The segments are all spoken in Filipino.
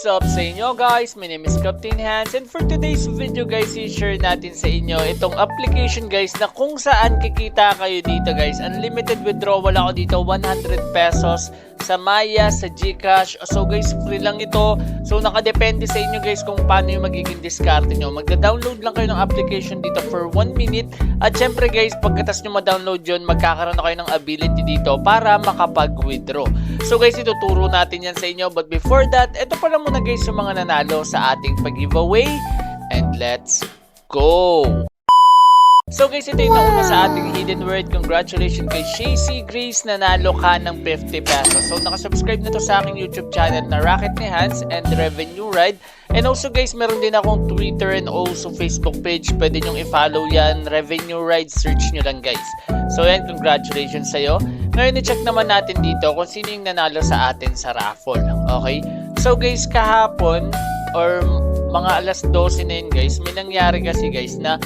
What's up sa inyo guys? My name is Captain Hans, and for today's video guys, i-share natin sa inyo itong application guys na kung saan kikita kayo dito guys. Unlimited withdrawal ako dito, 100 pesos sa Maya, sa GCash. So guys, free lang ito. So nakadepende sa inyo guys kung paano yung magiging discard nyo. Magda-download lang kayo ng application dito for 1 minute. At syempre guys, pagkatas nyo ma-download yun, magkakaroon na kayo ng ability dito para makapag-withdraw. So guys, ituturo natin yan sa inyo. But before that, ito pala muna guys yung mga nanalo sa ating pag-giveaway. And let's go! So guys, ito yung nauna sa ating hidden word. Congratulations kay Shacy Grace, nanalo ka ng 50 pesos. So nakasubscribe na to sa aking YouTube channel na Racket ni Hans and Revenue Ride. And also guys, meron din akong Twitter and also Facebook page. Pwede nyong i-follow yan, Revenue Ride, search nyo lang guys. So yan, congratulations sa'yo. Ngayon i-check naman natin dito kung sino yung nanalo sa atin sa raffle. Okay? So guys, kahapon or mga alas 12 na yun guys, may nangyari kasi guys na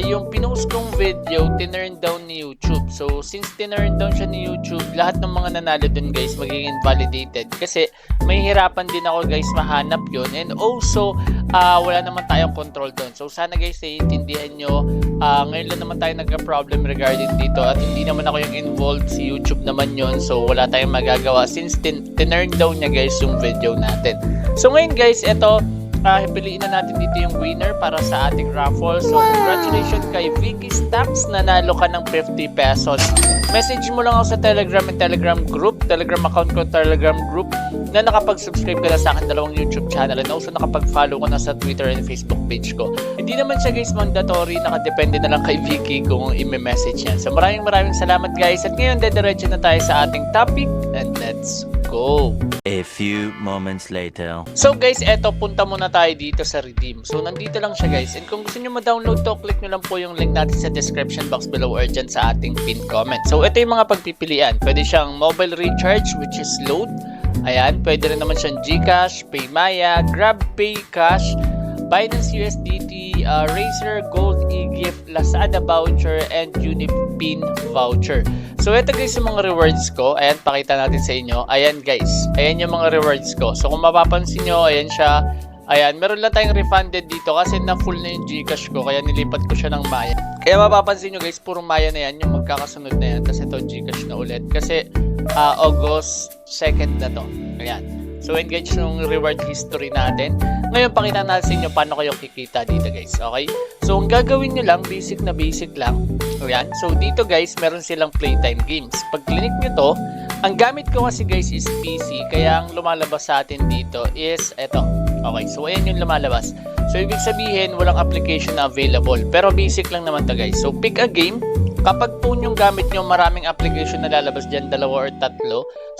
yung pinost kong video, tinurn down ni YouTube. So, since tinurn down siya ni YouTube, lahat ng mga nanalo dun guys, magiging invalidated. Kasi, may hirapan din ako guys mahanap yun. And also, wala naman tayong control dun. So, sana guys, naiintindihan nyo. Ngayon lang naman tayo nagka-problem regarding dito. At hindi naman ako yung involved, si YouTube naman yun. So, wala tayong magagawa since tinurn down niya guys yung video natin. So, ngayon guys, eto, piliin na natin dito yung winner para sa ating raffle. So, congratulations kay Vicky Stacks, nanalo ka ng 50 pesos. Message mo lang ako sa Telegram and Telegram group, Telegram account ko, Telegram group, na nakapag-subscribe ka na sa akin dalawang YouTube channel, and also nakapag-follow ko na sa Twitter and Facebook page ko. Hindi naman siya guys mandatory, nakadepende na lang kay Vicky kung i-message yan. So, maraming salamat guys. At ngayon, dediretso na tayo sa ating topic, and let's go! A few moments later. So guys, eto, punta muna tayo dito sa Redeem. So nandito lang siya guys. And kung gusto nyo ma-download to, click nyo lang po yung link natin sa description box below or dyan sa ating pinned comment. So ito yung mga pagpipilian. Pwede siyang mobile recharge, which is load. Ayan, pwede rin naman siyang GCash, PayMaya, GrabPay Cash, Binance USDT, Razer Gold e-gift, Lazada voucher, and Unipin voucher. So ito guys yung mga rewards ko. Ayan, pakita natin sa inyo. Ayan guys, ayan yung mga rewards ko. So kung mapapansin nyo, ayan siya. Ayan, meron lang tayong refunded dito kasi na full na yung GCash ko, kaya nilipat ko siya ng Maya. Kaya mapapansin nyo guys, puro Maya na yan, yung magkakasunod na yan. Tapos ito GCash na ulit kasi August 2nd na to. Ayan. So yun guys yung reward history natin. Ngayon pakita natin sa inyo paano kayo kikita dito guys. Okay? So ang gagawin nyo lang, basic na basic lang. Ayan. So dito guys, meron silang playtime games. Pag click nyo to, ang gamit ko kasi guys is PC. Kaya ang lumalabas sa atin dito is eto. Okay, so ayan yung lumalabas. So ibig sabihin, walang application na available. Pero basic lang naman to guys. So pick a game. Kapag phone yung gamit nyo, maraming application na lalabas dyan, 2 or 3.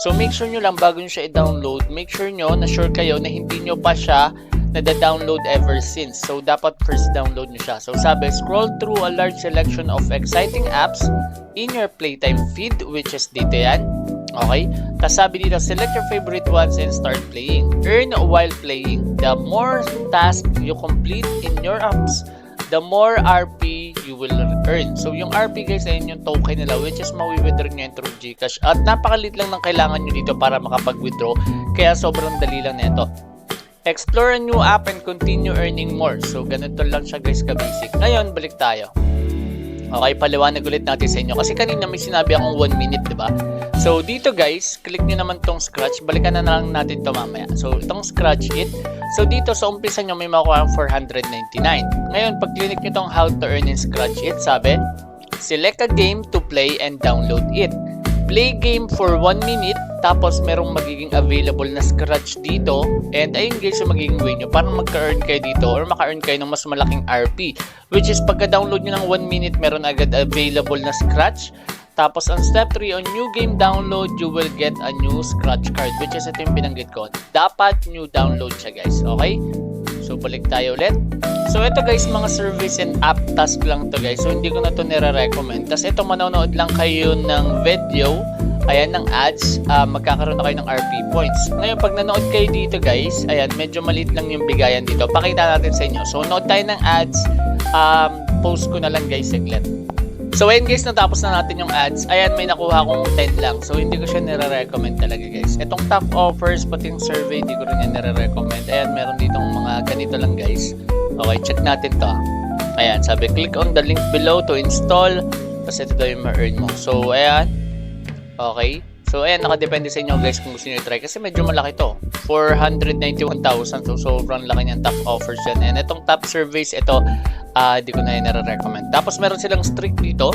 So make sure nyo lang bago nyo siya i-download, make sure nyo na sure kayo na hindi nyo pa siya nada-download ever since. So dapat first download nyo siya. So sabi, scroll through a large selection of exciting apps in your playtime feed, which is dito yan. Okay? Tapos sabi dito, select your favorite ones and start playing. Earn while playing. The more tasks you complete in your apps, the more RP you will earn. So yung RP guys, ayun yung token nila, which is mawi-withdraw nyo through GCash. At napakalit lang ng kailangan nyo dito para makapag-withdraw. Kaya sobrang dali lang nito. Explore a new app and continue earning more. So ganito lang siya guys ka-basic. Ngayon, balik tayo. Okay, paliwanag ulit natin sa inyo. Kasi kanina may sinabi akong 1 minute, diba? So dito guys, click nyo naman tong scratch. Balikan na lang natin to mamaya. So itong scratch it. So dito sa umpisa nyo may makuha ang 499. Ngayon, pag click nyo tong how to earn in scratch it, sabi, select a game to play and download it. Play game for 1 minute, tapos merong magiging available na scratch dito. And ayun guys yung magiging way nyo. Parang magka-earn kayo dito or maka-earn kayo ng mas malaking RP. Which is pagka-download nyo ng 1 minute, meron agad available na scratch. Tapos ang step 3, on new game download, you will get a new scratch card. Which is ito yung binanggit ko. Dapat new download siya guys. Okay? So balik tayo ulit. So ito guys, mga service and app task lang to guys. So hindi ko na to nire-recommend. Tapos ito, manonood lang kayo ng video, ayan, ng ads, magkakaroon na kayo ng RP points. Ngayon, pag nanood kayo dito guys, ayan, medyo maliit lang yung bigayan dito. Pakita natin sa inyo. So nood tayo ng ads, post ko na lang guys saglit. So ayun guys, natapos na natin yung ads. Ayan, may nakuha akong 10 lang. So hindi ko siya nire-recommend talaga guys. Itong top offers, pati yung survey, hindi ko rin yan nire-recommend. Ayan, meron ditong mga ganito lang guys. Okay, check natin to. Ayan, sabi, click on the link below to install. Tapos ito daw yung ma-earn mo. So ayan. Okay. So ayan, nakadepende sa inyo guys kung gusto nyo i-try. Kasi medyo malaki to. 491,000. So sobrang laki niyang top offers yan. And itong top surveys, ito, di ko na yun nare-recommend. Tapos meron silang streak dito,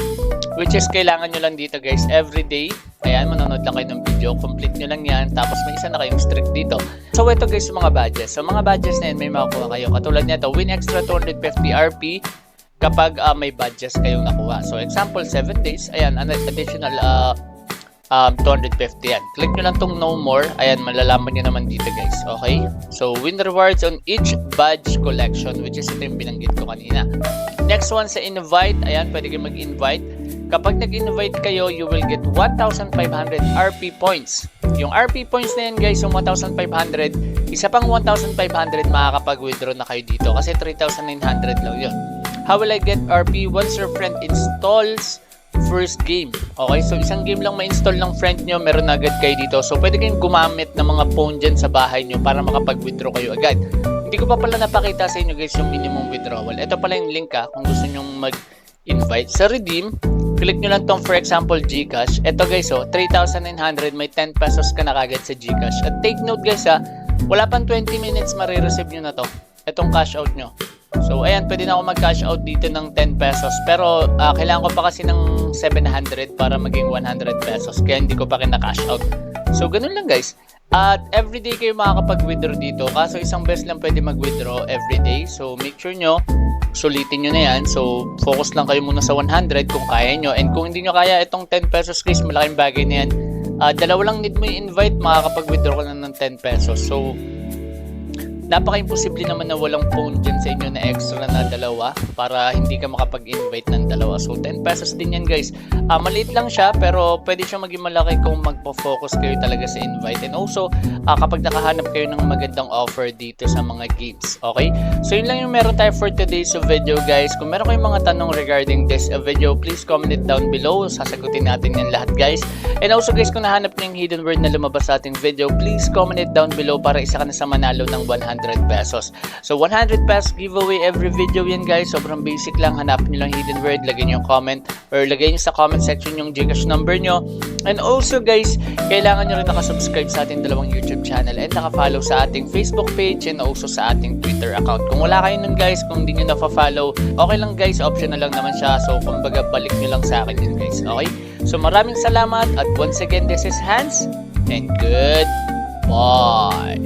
which is kailangan nyo lang dito guys everyday. Ayan, manonood lang kayo ng video, complete nyo lang yan. Tapos may isa na kayong streak dito. So ito guys yung mga badges. So mga badges na yan may makukuha kayo. Katulad nito, win extra 250 RP kapag may badges kayong nakuha. So example, 7 days. Ayan, an additional 250 yan. Click nyo lang tong no more. Ayan, malalaman nyo naman dito guys. Okay? So, win rewards on each badge collection, which is ito yung binanggit ko kanina. Next one sa invite. Ayan, pwede kayo mag-invite. Kapag nag-invite kayo, you will get 1,500 RP points. Yung RP points na yan guys, yung 1,500, isa pang 1,500 makakapag-withdraw na kayo dito kasi 3,900 lang yun. How will I get RP? Once your friend installs first game. Okay, so isang game lang ma-install ng friend nyo, meron na agad kayo dito. So pwede kayong gumamit ng mga phone dyan sa bahay nyo para makapag-withdraw kayo agad. Hindi ko pa pala napakita sa inyo guys yung minimum withdrawal. Ito pala yung link kung gusto nyo mag-invite. Sa redeem, click nyo lang tong for example Gcash. Ito guys 3,900, may 10 pesos ka na kagad sa Gcash. At take note guys wala pang 20 minutes marireceive nyo na to. Itong cash out nyo. So ayan, pwede na ako mag-cash out dito ng 10 pesos. Pero kailangan ko pa kasi ng 700 para maging 100 pesos. Kaya hindi ko pa kina-cash out. So ganun lang guys. At everyday kayo makakapag-withdraw dito. Kaso isang beses lang pwede mag-withdraw everyday. So make sure nyo, sulitin nyo na yan. So focus lang kayo muna sa 100 kung kaya nyo. And kung hindi nyo kaya itong 10 pesos guys, malaking bagay na yan. Dalawa lang need mo i-invite, makakapag-withdraw ka na ng 10 pesos. So napaka-imposible naman na walang phone dyan sa inyo na extra na dalawa para hindi ka makapag-invite ng dalawa. So 10 pesos din yan guys. Maliit lang siya pero pwede siya maging malaki kung magpo-focus kayo talaga sa invite. And also kapag nakahanap kayo ng magandang offer dito sa mga games. Okay? So yun lang yung meron tayo for today's video guys. Kung meron kayong mga tanong regarding this video, please comment it down below. Sasagutin natin yan lahat guys. And also guys, kung nahanap nyo yung hidden word na lumabas sa ating video, please comment it down below para isa ka na sa manalo ng 100 pesos. So 100 pesos giveaway every video yan guys. Sobrang basic lang. Hanapin nyo lang hidden word, lagay nyo yung comment or lagay nyo sa comment section yung Gcash number nyo. And also guys, kailangan nyo rin nakasubscribe sa ating dalawang YouTube channel and nakafollow sa ating Facebook page and also sa ating Twitter account. Kung wala kayo nun guys, kung hindi nyo na-follow, okay lang guys, optional lang naman siya. So kumbaga balik nyo lang sa akin yun guys. Okay? So maraming salamat at once again, this is Hans and goodbye.